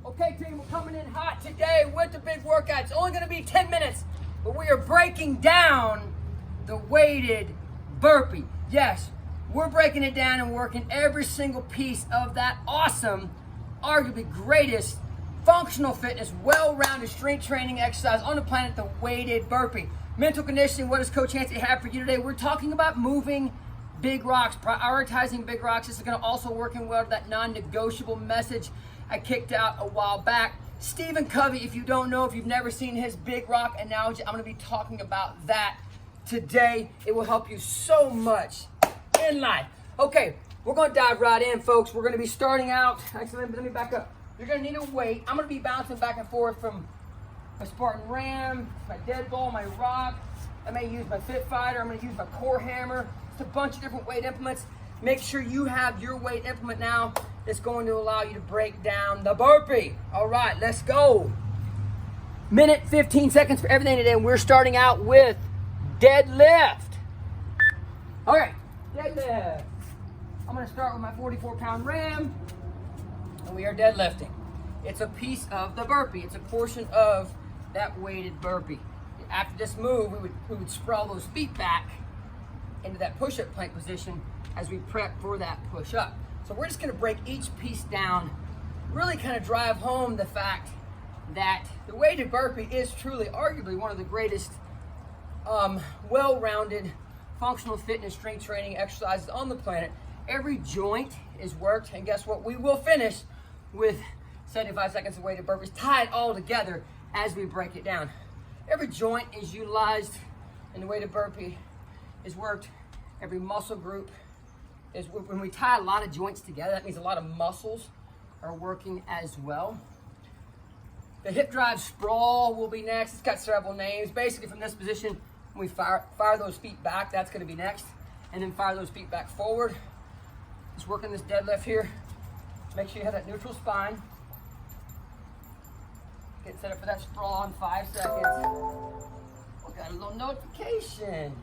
Okay, team, we're coming in hot today with the big workout. It's only gonna be 10 minutes, but we are breaking down the weighted burpee. Yes, we're breaking it down and working every single piece of that awesome, arguably greatest functional fitness, well-rounded strength training exercise on the planet, the weighted burpee. Mental conditioning, what does Coach Yancy have for you today? We're talking about moving big rocks, prioritizing big rocks. This is gonna also work in well to that non-negotiable message I kicked out a while back. Stephen Covey, if you don't know, if you've never seen his big rock analogy, I'm gonna be talking about that today. It will help you so much in life. Okay, we're gonna dive right in, folks. We're gonna be starting out, actually, let me back up. You're gonna need a weight. I'm gonna be bouncing back and forth from my Spartan Ram, my dead ball, my rock. I may use my Fit Fighter. I'm gonna use my core hammer. It's a bunch of different weight implements. Make sure you have your weight implement now that's going to allow you to break down the burpee. All right, let's go. Minute, 15 seconds for everything today, and we're starting out with deadlift. All right, deadlift. I'm gonna start with my 44-pound Ram, and we are deadlifting. It's a piece of the burpee. It's a portion of that weighted burpee. After this move, we would sprawl those feet back into that push-up plank position as we prep for that push-up. So we're just gonna break each piece down, really kind of drive home the fact that the weighted burpee is truly, arguably, one of the greatest well-rounded functional fitness strength training exercises on the planet. Every joint is worked, and guess what? We will finish with 75 seconds of weighted burpees tied all together as we break it down. Every joint is utilized in the weighted burpee is worked. Every muscle group is, when we tie a lot of joints together, that means a lot of muscles are working as well. The hip drive sprawl will be next. It's got several names. Basically, from this position, when we fire those feet back, that's gonna be next. And then fire those feet back forward. Just working this deadlift here. Make sure you have that neutral spine. Get set up for that sprawl in 5 seconds. We got a little notification.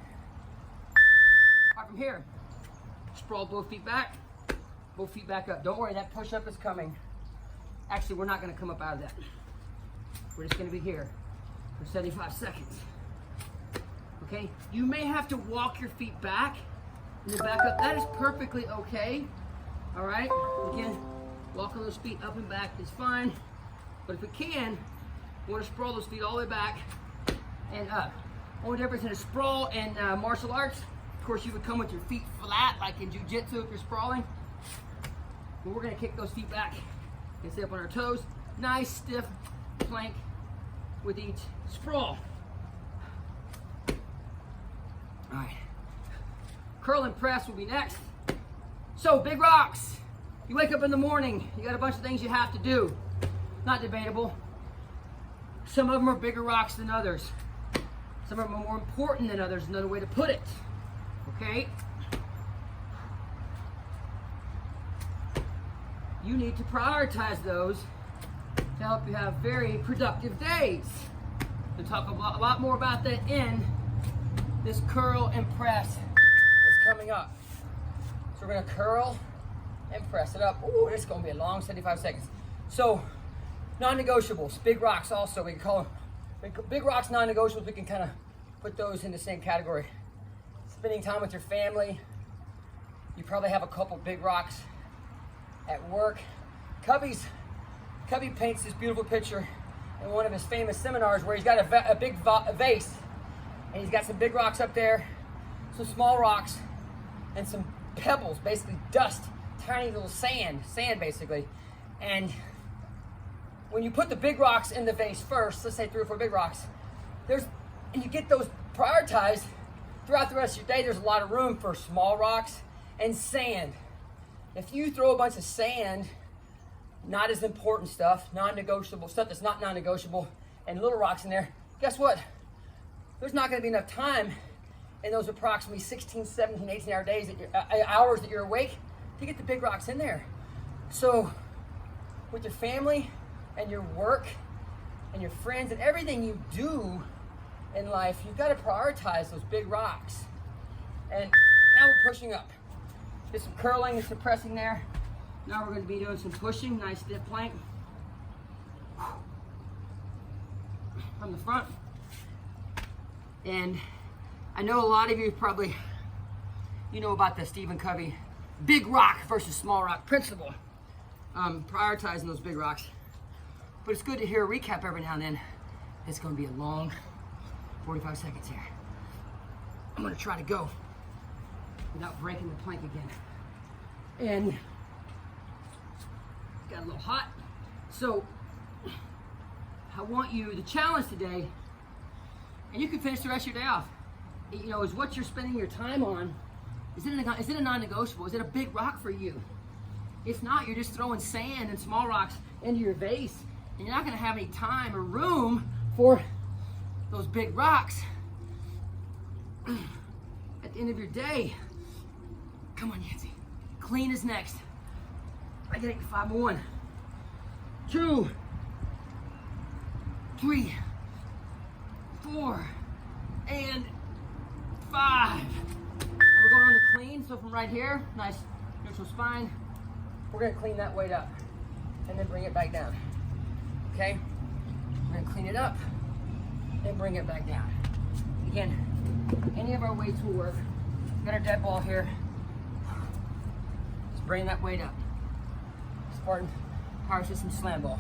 All right, from here, sprawl both feet back up. Don't worry, that push-up is coming. Actually, we're not gonna come up out of that. We're just gonna be here for 75 seconds. Okay, you may have to walk your feet back and then back up. That is perfectly okay, all right? Again, walking those feet up and back is fine, but if we can, we wanna sprawl those feet all the way back and up. Only difference in a sprawl and martial arts, of course, you would come with your feet flat, like in jiu-jitsu if you're sprawling. But we're gonna kick those feet back and stay up on our toes. Nice, stiff plank with each sprawl. All right, curl and press will be next. So, big rocks. You wake up in the morning, you got a bunch of things you have to do. Not debatable. Some of them are bigger rocks than others. Some of them are more important than others, another way to put it. Okay? You need to prioritize those to help you have very productive days. We'll talk a lot more about that in this curl and press that's coming up. So we're gonna curl and press it up. Ooh, this is gonna be a long 75 seconds. So, non-negotiables, big rocks also, we can call them, big rocks, non-negotiables, we can kind of put those in the same category. Spending time with your family. You probably have a couple big rocks at work. Covey paints this beautiful picture in one of his famous seminars where he's got a big vase, and he's got some big rocks up there, some small rocks, and some pebbles, basically dust, tiny little sand basically. And when you put the big rocks in the vase first, let's say 3 or 4 big rocks, and you get those prioritized throughout the rest of your day, there's a lot of room for small rocks and sand. If you throw a bunch of sand, not as important stuff, non-negotiable stuff that's not non-negotiable, and little rocks in there, guess what? There's not gonna be enough time in those approximately 16, 17, 18 hour days, hours that you're awake to get the big rocks in there. So with your family and your work and your friends and everything you do in life, you've got to prioritize those big rocks. And now we're pushing up. Did some curling and some pressing there. Now we're going to be doing some pushing, nice stiff plank. from the front. And I know a lot of you probably, you know about the Stephen Covey big rock versus small rock principle. Prioritizing those big rocks. But it's good to hear a recap every now and then. It's going to be a long 45 seconds here. I'm going to try to go without breaking the plank again. And got a little hot. So I want you, the challenge today, and you can finish the rest of your day off, you know, is what you're spending your time on. Is it a non-negotiable? Is it a big rock for you? If not, you're just throwing sand and small rocks into your vase, and you're not going to have any time or room for those big rocks at the end of your day. Come on, Yancy. Clean is next. I gotta get 5 more. 1, 2, 3, 4, and 5. We're going on to clean, so from right here, nice neutral spine, we're gonna clean that weight up and then bring it back down, okay? We're gonna clean it up and bring it back down. Again, any of our weights will work. Got our dead ball here. Let's bring that weight up. Spartan Power System Slam Ball.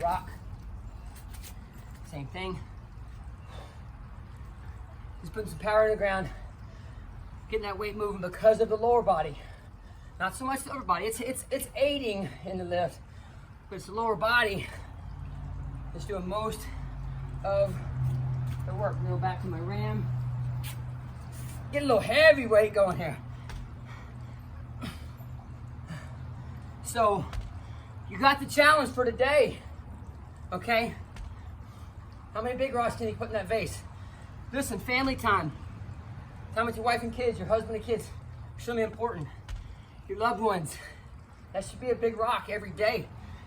Rock. Same thing. Just putting some power in the ground. Getting that weight moving because of the lower body. Not so much the upper body. It's aiding in the lift, but it's the lower body that's doing most of the work. Go back to my ram. Get a little heavy weight going here. So you got the challenge for today, okay? How many big rocks can you put in that vase? Listen, family time. Time with your wife and kids, your husband and kids. Extremely important. Your loved ones. That should be a big rock every day.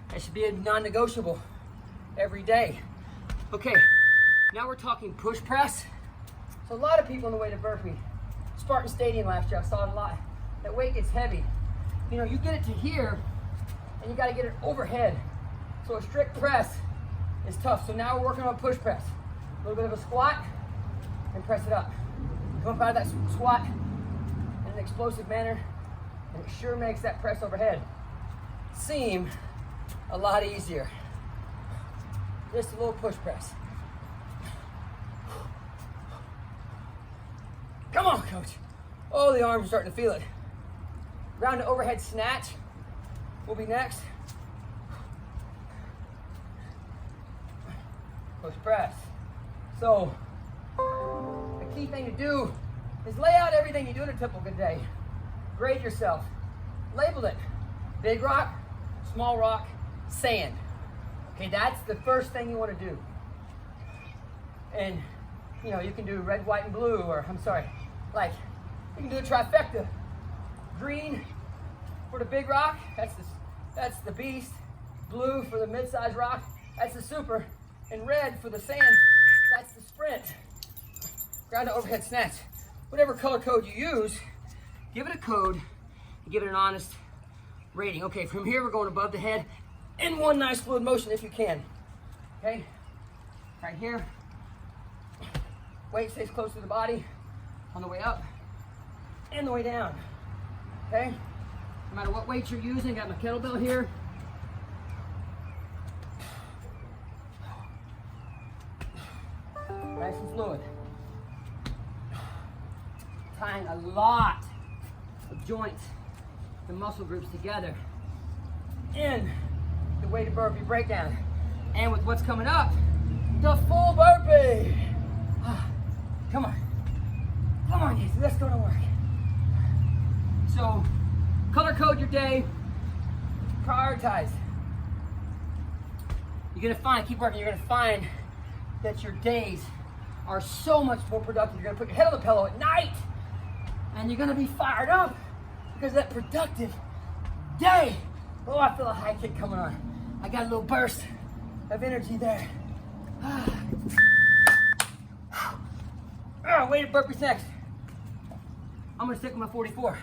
That should be a non-negotiable every day. Okay, now we're talking push press. So a lot of people on the way to burpee. Spartan Stadium last year, I saw it a lot. That weight gets heavy. You know, you get it to here, and you gotta get it overhead. So a strict press is tough. So now we're working on push press. A little bit of a squat, and press it up. Come up out of that squat in an explosive manner, and it sure makes that press overhead seem a lot easier. Just a little push press. Come on, coach. Oh, the arms are starting to feel it. Ground to overhead snatch will be next. Push press. So, the key thing to do is lay out everything you do in a typical good day. Grade yourself. Label it. Big rock, small rock, sand. Okay, that's the first thing you want to do. And, you know, you can do red, white, and blue, or, I'm sorry, like, you can do a trifecta. Green for the big rock, that's the beast. Blue for the mid-sized rock, that's the super. And red for the sand, that's the sprint. Ground to overhead snatch. Whatever color code you use, give it a code and give it an honest rating. Okay, from here we're going above the head in one nice fluid motion if you can. Okay, right here. Weight stays close to the body on the way up and the way down. Okay, no matter what weight you're using, got my kettlebell here. Nice and fluid. Tying a lot of joints and muscle groups together in the weighted burpee breakdown. And with what's coming up, the full burpee. Come on. Come on, Yancy, let's go to work. So, color code your day. Prioritize. You're gonna find, keep working, you're gonna find that your days are so much more productive. You're gonna put your head on the pillow at night and you're gonna be fired up because of that productive day. Oh, I feel a high kick coming on. I got a little burst of energy there. Weighted burpees next. I'm gonna stick with my 44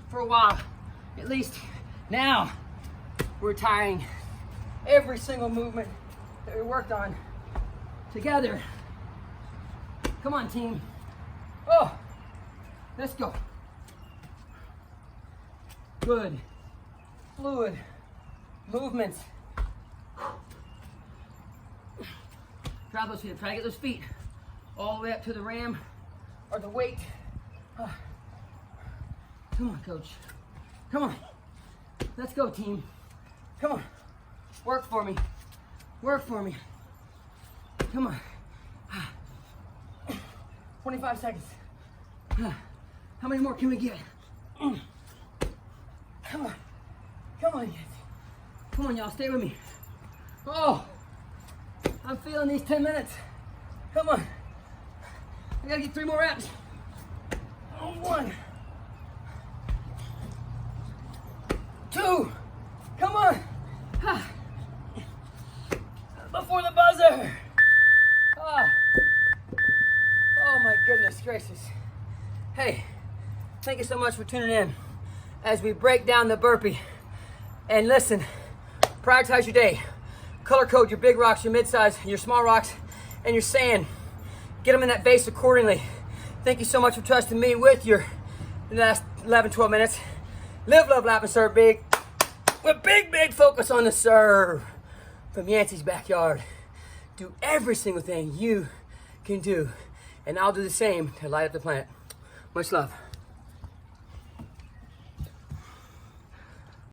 for a while, at least Now, we're tying every single movement that we worked on together. Come on, team. Oh, let's go. Good, fluid movements. Grab those feet, try to get those feet all the way up to the ram or the weight. Come on, coach. Come on. Let's go, team. Come on. Work for me. Work for me. Come on. 25 seconds. How many more can we get? Come on. Come on, Yancy. Come on, y'all. Stay with me. Oh, I'm feeling these 10 minutes. Come on. I gotta get 3 more reps. 1, 2. Come on. Before the buzzer. Oh my goodness gracious. Hey, thank you so much for tuning in as we break down the burpee. And listen, prioritize your day. Color code your big rocks, your mid-size, your small rocks, and your sand. Get them in that vase accordingly. Thank you so much for trusting me with your last 11, 12 minutes. Live, love, laugh, and serve big. With big focus on the serve. From Yancy's backyard. Do every single thing you can do. And I'll do the same to light up the planet. Much love.